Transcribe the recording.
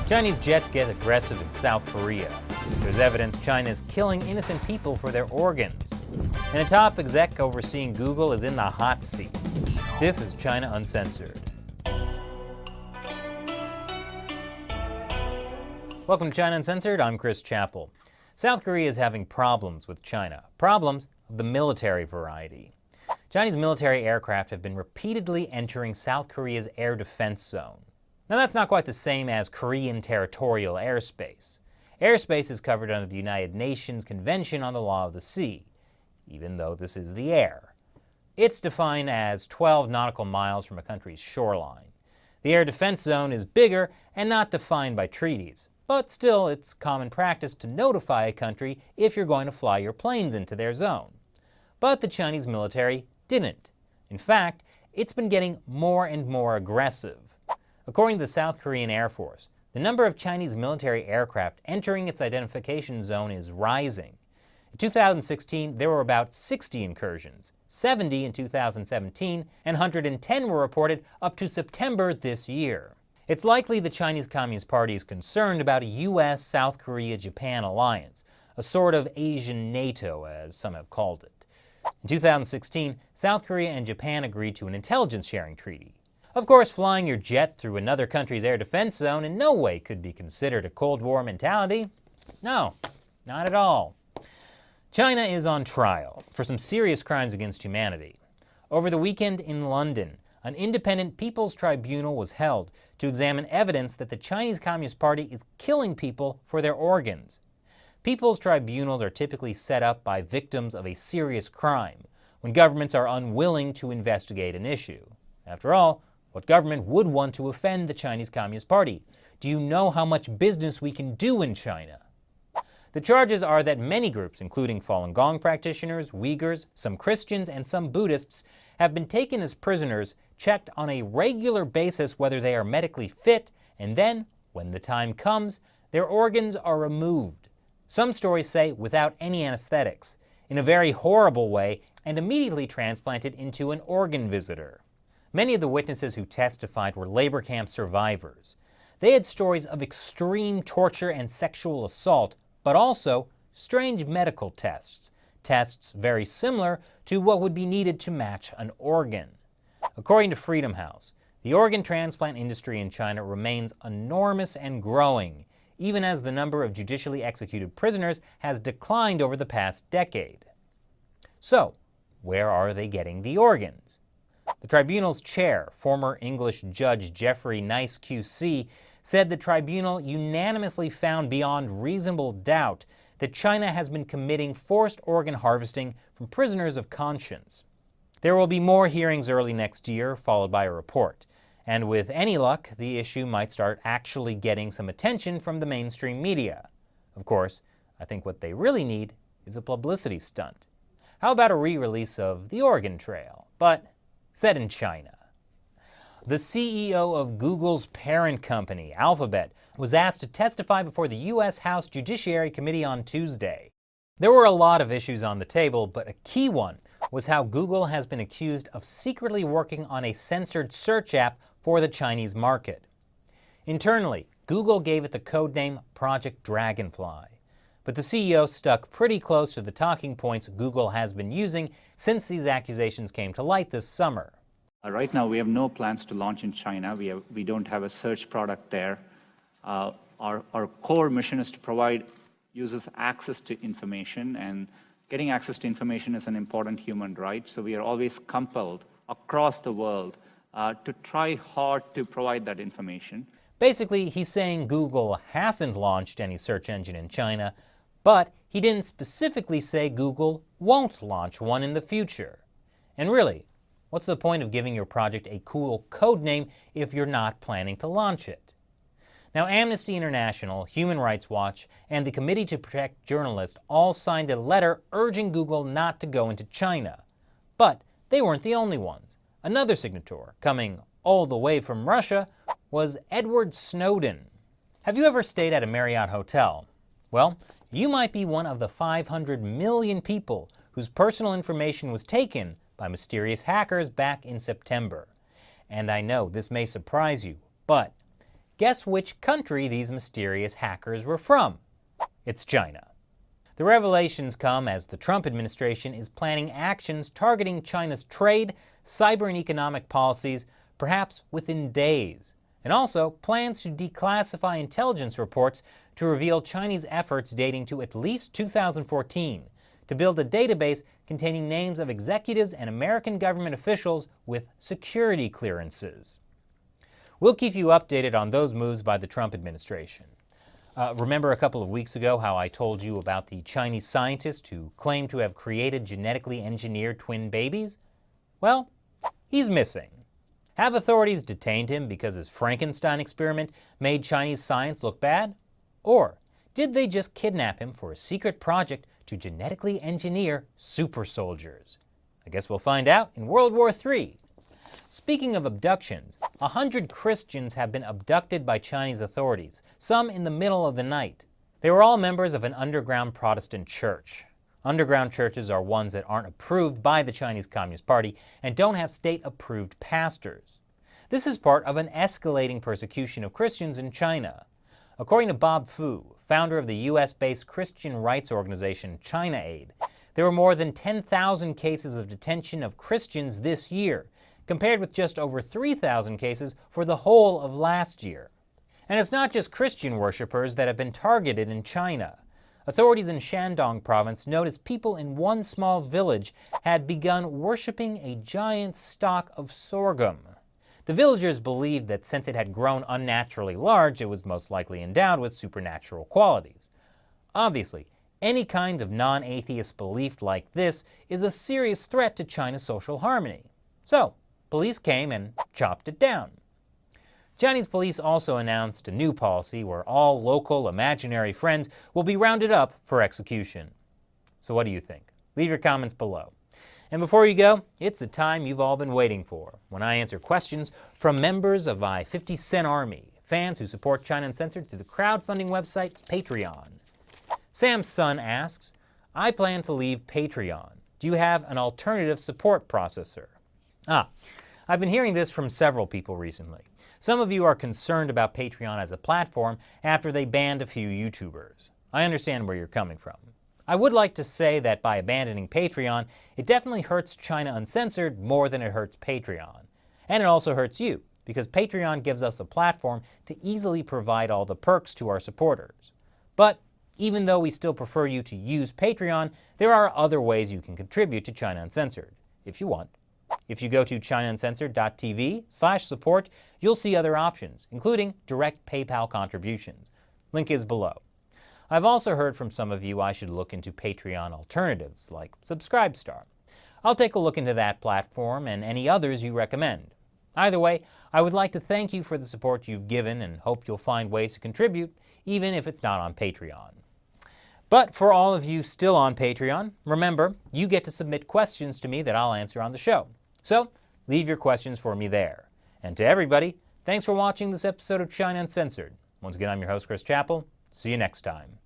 Chinese jets get aggressive in South Korea. There's evidence China is killing innocent people for their organs. And a top exec overseeing Google is in the hot seat. This is China Uncensored. Welcome to China Uncensored. I'm Chris Chappell. South Korea is having problems with China. Problems of the military variety. Chinese military aircraft have been repeatedly entering South Korea's air defense zone. Now that's not quite the same as Korean territorial airspace. Airspace is covered under the United Nations Convention on the Law of the Sea, even though this is the air. It's defined as 12 nautical miles from a country's shoreline. The air defense zone is bigger and not defined by treaties, but still it's common practice to notify a country if you're going to fly your planes into their zone. But the Chinese military didn't. In fact, it's been getting more and more aggressive. According to the South Korean Air Force, the number of Chinese military aircraft entering its identification zone is rising. In 2016, there were about 60 incursions, 70 in 2017, and 110 were reported up to September this year. It's likely the Chinese Communist Party is concerned about a U.S., South Korea-Japan alliance, a sort of Asian NATO, as some have called it. In 2016, South Korea and Japan agreed to an intelligence-sharing treaty. Of course, flying your jet through another country's air defense zone in no way could be considered a Cold War mentality. No, not at all. China is on trial for some serious crimes against humanity. Over the weekend in London, an independent People's Tribunal was held to examine evidence that the Chinese Communist Party is killing people for their organs. People's tribunals are typically set up by victims of a serious crime, when governments are unwilling to investigate an issue. After all, what government would want to offend the Chinese Communist Party? Do you know how much business we can do in China? The charges are that many groups, including Falun Gong practitioners, Uyghurs, some Christians, and some Buddhists, have been taken as prisoners, checked on a regular basis whether they are medically fit, and then, when the time comes, their organs are removed. Some stories say without any anesthetics, in a very horrible way, and immediately transplanted into an organ visitor. Many of the witnesses who testified were labor camp survivors. They had stories of extreme torture and sexual assault, but also strange medical tests. Tests very similar to what would be needed to match an organ. According to Freedom House, the organ transplant industry in China remains enormous and growing, even as the number of judicially executed prisoners has declined over the past decade. So, where are they getting the organs? The tribunal's chair, former English judge Jeffrey Nice QC, said the tribunal unanimously found beyond reasonable doubt that China has been committing forced organ harvesting from prisoners of conscience. There will be more hearings early next year, followed by a report. And with any luck, the issue might start actually getting some attention from the mainstream media. Of course, I think what they really need is a publicity stunt. How about a re-release of The Oregon Trail, but set in China? The CEO of Google's parent company, Alphabet, was asked to testify before the U.S. House Judiciary Committee on Tuesday. There were a lot of issues on the table, but a key one was how Google has been accused of secretly working on a censored search app for the Chinese market. Internally, Google gave it the codename Project Dragonfly. But the CEO stuck pretty close to the talking points Google has been using since these accusations came to light this summer. Right now, we have no plans to launch in China. We don't have a search product there. Our core mission is to provide users access to information, and getting access to information is an important human right. So we are always compelled across the world to try hard to provide that information. Basically, he's saying Google hasn't launched any search engine in China, but he didn't specifically say Google won't launch one in the future. And really, what's the point of giving your project a cool code name if you're not planning to launch it? Now, Amnesty International, Human Rights Watch, and the Committee to Protect Journalists all signed a letter urging Google not to go into China. But they weren't the only ones. Another signator, coming all the way from Russia, was Edward Snowden. Have you ever stayed at a Marriott hotel? Well, you might be one of the 500 million people whose personal information was taken by mysterious hackers back in September. And I know this may surprise you, but guess which country these mysterious hackers were from? It's China. The revelations come as the Trump administration is planning actions targeting China's trade, cyber and economic policies, perhaps within days, and also plans to declassify intelligence reports to reveal Chinese efforts dating to at least 2014 to build a database containing names of executives and American government officials with security clearances. We'll keep you updated on those moves by the Trump administration. Remember a couple of weeks ago how I told you about the Chinese scientist who claimed to have created genetically engineered twin babies? Well, he's missing. Have authorities detained him because his Frankenstein experiment made Chinese science look bad? Or did they just kidnap him for a secret project to genetically engineer super soldiers? I guess we'll find out in World War III. Speaking of abductions, 100 Christians have been abducted by Chinese authorities, some in the middle of the night. They were all members of an underground Protestant church. Underground churches are ones that aren't approved by the Chinese Communist Party and don't have state-approved pastors. This is part of an escalating persecution of Christians in China. According to Bob Fu, founder of the US-based Christian rights organization China Aid, there were more than 10,000 cases of detention of Christians this year, compared with just over 3,000 cases for the whole of last year. And it's not just Christian worshippers that have been targeted in China. Authorities in Shandong province noticed people in one small village had begun worshipping a giant stalk of sorghum. The villagers believed that since it had grown unnaturally large, it was most likely endowed with supernatural qualities. Obviously, any kind of non-atheist belief like this is a serious threat to China's social harmony. So, police came and chopped it down. Chinese police also announced a new policy where all local imaginary friends will be rounded up for execution. So what do you think? Leave your comments below. And before you go, it's the time you've all been waiting for, when I answer questions from members of my 50 Cent Army, fans who support China Uncensored through the crowdfunding website Patreon. Sam's son asks, I plan to leave Patreon. Do you have an alternative support processor? I've been hearing this from several people recently. Some of you are concerned about Patreon as a platform after they banned a few YouTubers. I understand where you're coming from. I would like to say that by abandoning Patreon, it definitely hurts China Uncensored more than it hurts Patreon. And it also hurts you, because Patreon gives us a platform to easily provide all the perks to our supporters. But even though we still prefer you to use Patreon, there are other ways you can contribute to China Uncensored, if you want. If you go to chinauncensored.tv/support, you'll see other options, including direct PayPal contributions. Link is below. I've also heard from some of you I should look into Patreon alternatives, like Subscribestar. I'll take a look into that platform and any others you recommend. Either way, I would like to thank you for the support you've given and hope you'll find ways to contribute, even if it's not on Patreon. But for all of you still on Patreon, remember, you get to submit questions to me that I'll answer on the show. So, leave your questions for me there. And to everybody, thanks for watching this episode of China Uncensored. Once again, I'm your host, Chris Chappell. See you next time.